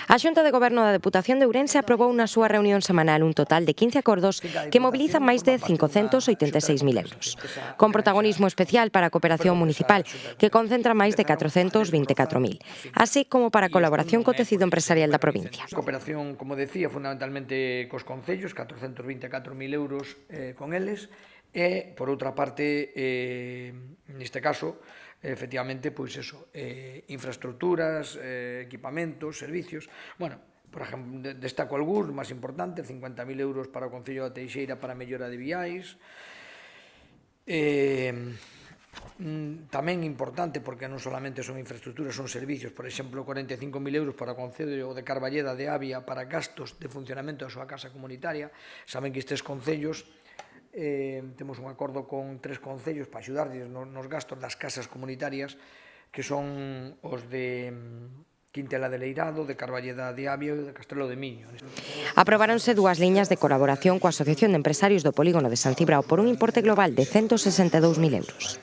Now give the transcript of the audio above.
A Xunta de Goberno da Deputación de Ourense aprobou na súa reunión semanal un total de 15 acordos que mobilizan máis de 586.000 euros. Con protagonismo especial para a cooperación municipal, que concentra máis de 424.000, así como para a colaboración co tecido empresarial da provincia. Cooperación, como decía, fundamentalmente cos concellos, 424.000 euros con eles, e, por outra parte, neste caso, efectivamente, pois eso, infraestructuras, equipamentos, servicios. Bueno, por exemplo, destaco algúns, máis importante, 50.000 euros para o Concello da Teixeira para a mellora de viais. Tamén importante, porque non solamente son infraestructuras, son servicios, por exemplo, 45.000 euros para o Concello de Carballeda de Avia para gastos de funcionamento da súa casa comunitaria. Saben que estes concellos temos un acordo con 3 concellos para axudarles nos gastos das casas comunitarias, que son os de Quintela de Leirado, de Carballeda de Avia e de Castrelo de Miño. Aprobáronse 2 liñas de colaboración coa Asociación de Empresarios do Polígono de San Cibrao por un importe global de 162.000 euros.